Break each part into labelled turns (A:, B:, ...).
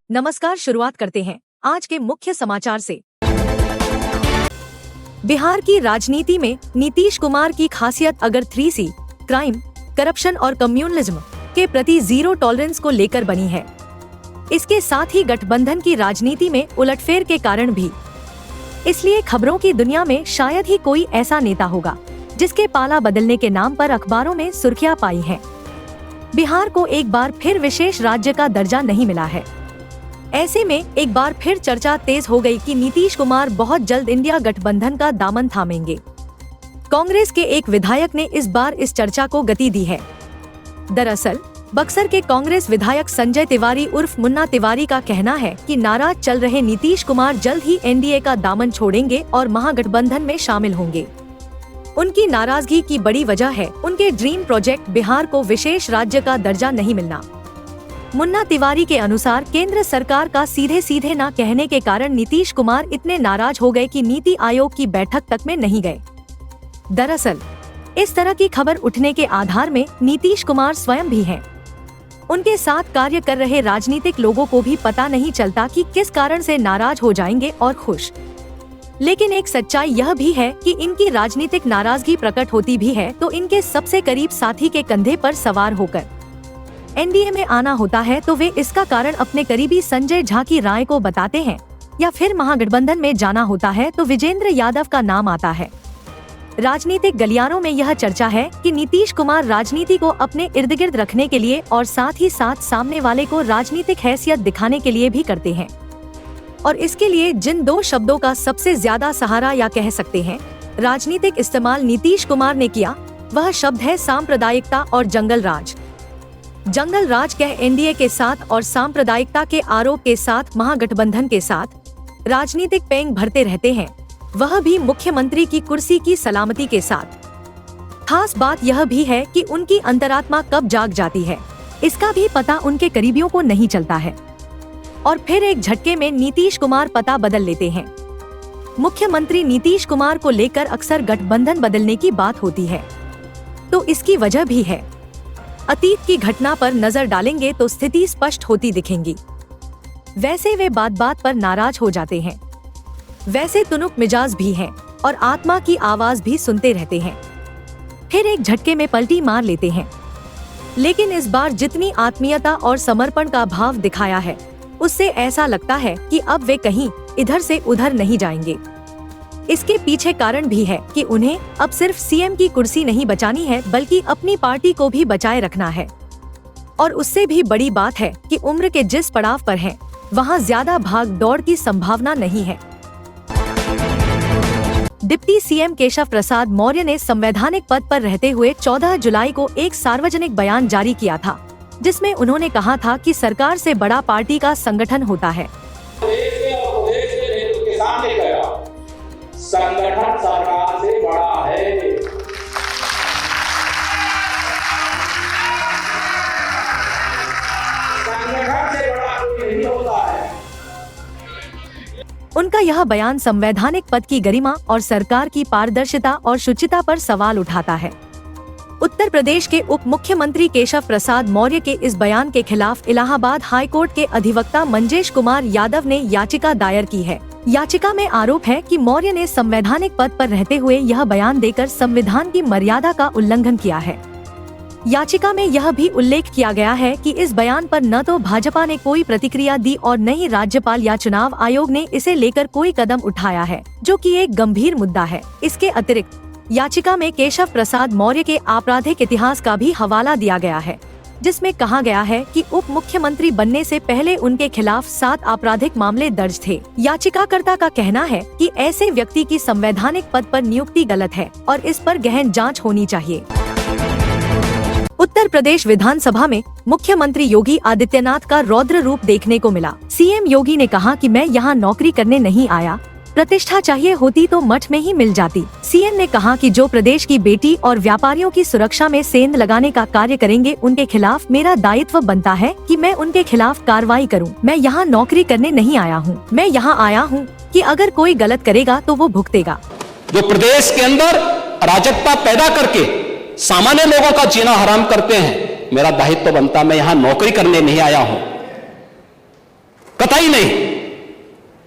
A: नमस्कार, शुरुआत करते हैं आज के मुख्य समाचार से। बिहार की राजनीति में नीतीश कुमार की खासियत अगर 3C क्राइम, करप्शन और कम्युनलिज्म के प्रति जीरो टॉलरेंस को लेकर बनी है। इसके साथ ही गठबंधन की राजनीति में उलटफेर के कारण भी। इसलिए खबरों की दुनिया में शायद ही कोई ऐसा नेता होगा जिसके पाला बदलने के नाम पर अखबारों में सुर्खियां पाई हैं। बिहार को एक बार फिर विशेष राज्य का दर्जा नहीं मिला है। ऐसे में एक बार फिर चर्चा तेज हो गई कि नीतीश कुमार बहुत जल्द इंडिया गठबंधन का दामन थामेंगे। कांग्रेस के एक विधायक ने इस बार इस चर्चा को गति दी है। दरअसल बक्सर के कांग्रेस विधायक संजय तिवारी उर्फ मुन्ना तिवारी का कहना है कि नाराज चल रहे नीतीश कुमार जल्द ही एनडीए का दामन छोड़ेंगे और महागठबंधन में शामिल होंगे। उनकी नाराजगी की बड़ी वजह है उनके ड्रीम प्रोजेक्ट बिहार को विशेष राज्य का दर्जा नहीं मिलना। मुन्ना तिवारी के अनुसार केंद्र सरकार का सीधे सीधे न कहने के कारण नीतीश कुमार इतने नाराज हो गए कि नीति आयोग की बैठक तक में नहीं गए। दरअसल इस तरह की खबर उठने के आधार में नीतीश कुमार स्वयं भी हैं। उनके साथ कार्य कर रहे राजनीतिक लोगों को भी पता नहीं चलता कि किस कारण से नाराज हो जाएंगे और खुश। लेकिन एक सच्चाई यह भी है कि इनकी राजनीतिक नाराजगी प्रकट होती भी है तो इनके सबसे करीब साथी के कंधे पर सवार होकर एनडीए में आना होता है, तो वे इसका कारण अपने करीबी संजय झा की राय को बताते हैं, या फिर महागठबंधन में जाना होता है तो विजेंद्र यादव का नाम आता है। राजनीतिक गलियारों में यह चर्चा है कि नीतीश कुमार राजनीति को अपने इर्द गिर्द रखने के लिए और साथ ही साथ सामने वाले को राजनीतिक हैसियत दिखाने के लिए भी करते हैं। और इसके लिए जिन दो शब्दों का सबसे ज्यादा सहारा या कह सकते हैं राजनीतिक इस्तेमाल नीतीश कुमार ने किया, वह शब्द है सांप्रदायिकता और जंगल राज। जंगल राज कह एनडीए के साथ और सांप्रदायिकता के आरोप के साथ महागठबंधन के साथ राजनीतिक पेंग भरते रहते हैं, वह भी मुख्यमंत्री की कुर्सी की सलामती के साथ। खास बात यह भी है कि उनकी अंतरात्मा कब जाग जाती है इसका भी पता उनके करीबियों को नहीं चलता है और फिर एक झटके में नीतीश कुमार पता बदल लेते हैं। मुख्यमंत्री नीतीश कुमार को लेकर अक्सर गठबंधन बदलने की बात होती है, तो इसकी वजह भी है। अतीत की घटना पर नजर डालेंगे तो स्थिति स्पष्ट होती दिखेंगी। वैसे वे बात बात पर नाराज हो जाते हैं, वैसे तुनुक मिजाज भी हैं और आत्मा की आवाज भी सुनते रहते हैं, फिर एक झटके में पलटी मार लेते हैं। लेकिन इस बार जितनी आत्मीयता और समर्पण का भाव दिखाया है उससे ऐसा लगता है कि अब वे कहीं इधर से उधर नहीं जाएंगे। इसके पीछे कारण भी है कि उन्हें अब सिर्फ सीएम की कुर्सी नहीं बचानी है बल्कि अपनी पार्टी को भी बचाए रखना है। और उससे भी बड़ी बात है कि उम्र के जिस पड़ाव पर हैं, वहां ज्यादा भाग दौड़ की संभावना नहीं है। डिप्टी सीएम केशव प्रसाद मौर्य ने संवैधानिक पद पर रहते हुए 14 जुलाई को एक सार्वजनिक बयान जारी किया था, जिसमें उन्होंने कहा था कि सरकार से बड़ा पार्टी का संगठन होता है।
B: संगठन सरकार से बड़ा है। संगठन से बड़ा कोई नहीं होता है।
A: उनका यह बयान संवैधानिक पद की गरिमा और सरकार की पारदर्शिता और शुचिता पर सवाल उठाता है। उत्तर प्रदेश के उप मुख्यमंत्री केशव प्रसाद मौर्य के इस बयान के खिलाफ इलाहाबाद हाई कोर्ट के अधिवक्ता मंजेश कुमार यादव ने याचिका दायर की है। याचिका में आरोप है कि मौर्य ने संवैधानिक पद पर रहते हुए यह बयान देकर संविधान की मर्यादा का उल्लंघन किया है। याचिका में यह भी उल्लेख किया गया है कि इस बयान पर न तो भाजपा ने कोई प्रतिक्रिया दी और न ही राज्यपाल या चुनाव आयोग ने इसे लेकर कोई कदम उठाया है, जो कि एक गंभीर मुद्दा है। इसके अतिरिक्त याचिका में केशव प्रसाद मौर्य के आपराधिक इतिहास का भी हवाला दिया गया है, जिसमें कहा गया है कि उप मुख्यमंत्री बनने से पहले उनके खिलाफ 7 आपराधिक मामले दर्ज थे। याचिकाकर्ता का कहना है कि ऐसे व्यक्ति की संवैधानिक पद पर नियुक्ति गलत है और इस पर गहन जांच होनी चाहिए। उत्तर प्रदेश विधानसभा में मुख्यमंत्री योगी आदित्यनाथ का रौद्र रूप देखने को मिला। सीएम योगी ने कहा कि मैं यहाँ नौकरी करने नहीं आया, प्रतिष्ठा चाहिए होती तो मठ में ही मिल जाती। सीएम ने कहा कि जो प्रदेश की बेटी और व्यापारियों की सुरक्षा में सेंध लगाने का कार्य करेंगे उनके खिलाफ मेरा दायित्व बनता है कि मैं उनके खिलाफ कार्रवाई करूं। मैं यहाँ नौकरी करने नहीं आया हूँ, मैं यहाँ आया हूँ कि अगर कोई गलत करेगा तो वो भुगतेगा।
C: जो प्रदेश के अंदर अराजकता पैदा करके सामान्य लोगों का जीना हराम करते हैं, मेरा दायित्व बनता, मैं यहाँ नौकरी करने नहीं आया हूँ। पता ही नहीं।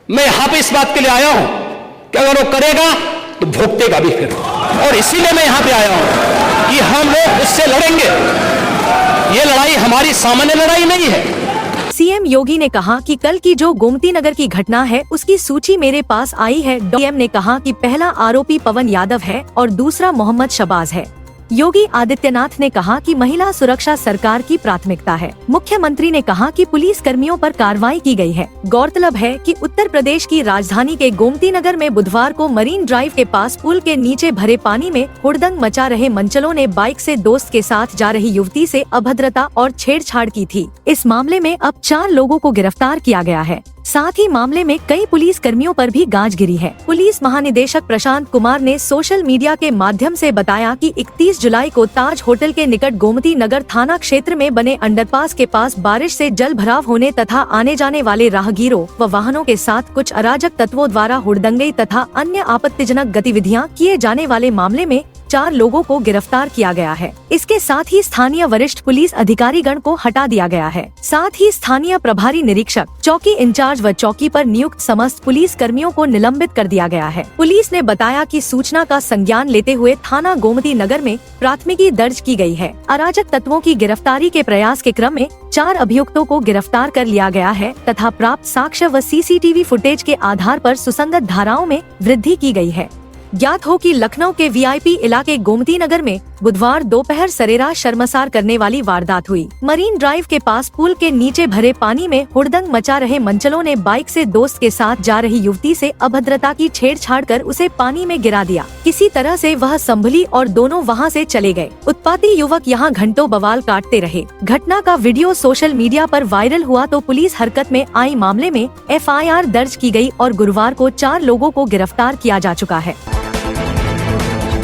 C: मैं यहां पे इस बात के लिए आया हूं कि अगर वो करेगा तो भुगतेगा भी फिर, और इसीलिए मैं यहां पे आया हूं कि हम लोग उससे लड़ेंगे। ये लड़ाई हमारी सामान्य लड़ाई नहीं है।
A: सीएम योगी ने कहा कि कल की जो गोमती नगर की घटना है उसकी सूची मेरे पास आई है। सीएम ने कहा कि पहला आरोपी पवन यादव है और दूसरा मोहम्मद शबाज है। योगी आदित्यनाथ ने कहा कि महिला सुरक्षा सरकार की प्राथमिकता है। मुख्यमंत्री ने कहा कि पुलिस कर्मियों पर कार्रवाई की गई है। गौरतलब है कि उत्तर प्रदेश की राजधानी के गोमती नगर में बुधवार को मरीन ड्राइव के पास पुल के नीचे भरे पानी में हुड़दंग मचा रहे मंचलों ने बाइक से दोस्त के साथ जा रही युवती से अभद्रता और छेड़छाड़ की थी। इस मामले में अब 4 लोगों को गिरफ्तार किया गया है। साथ ही मामले में कई पुलिस कर्मियों पर भी गाज गिरी है। पुलिस महानिदेशक प्रशांत कुमार ने सोशल मीडिया के माध्यम से बताया कि 31 जुलाई को ताज होटल के निकट गोमती नगर थाना क्षेत्र में बने अंडरपास के पास बारिश से जल भराव होने तथा आने जाने वाले राहगीरों व वाहनों के साथ कुछ अराजक तत्वों द्वारा हुड़दंगे तथा अन्य आपत्तिजनक गतिविधियां किए जाने वाले मामले में 4 लोगों को गिरफ्तार किया गया है। इसके साथ ही स्थानीय वरिष्ठ पुलिस अधिकारीगण को हटा दिया गया है। साथ ही स्थानीय प्रभारी निरीक्षक, चौकी इंचार्ज व चौकी पर नियुक्त समस्त पुलिस कर्मियों को निलंबित कर दिया गया है। पुलिस ने बताया कि सूचना का संज्ञान लेते हुए थाना गोमती नगर में प्राथमिकी दर्ज की गई है। अराजक तत्वों की गिरफ्तारी के प्रयास के क्रम में 4 अभियुक्तों को गिरफ्तार कर लिया गया है तथा प्राप्त साक्ष्य व सीसीटीवी फुटेज के आधार पर सुसंगत धाराओं में वृद्धि की गई है। ज्ञात हो कि लखनऊ के वीआईपी इलाके गोमती नगर में बुधवार दोपहर सरेराश शर्मसार करने वाली वारदात हुई। मरीन ड्राइव के पास पुल के नीचे भरे पानी में हुड़दंग मचा रहे मंचलों ने बाइक से दोस्त के साथ जा रही युवती से अभद्रता की छेड़छाड़ कर उसे पानी में गिरा दिया। किसी तरह से वह संभली और दोनों वहां से चले गए। उत्पाती युवक यहां घंटों बवाल काटते रहे। घटना का वीडियो सोशल मीडिया पर वायरल हुआ तो पुलिस हरकत में आई। मामले में FIR दर्ज की गई और गुरुवार को 4 लोगों को गिरफ्तार किया जा चुका है।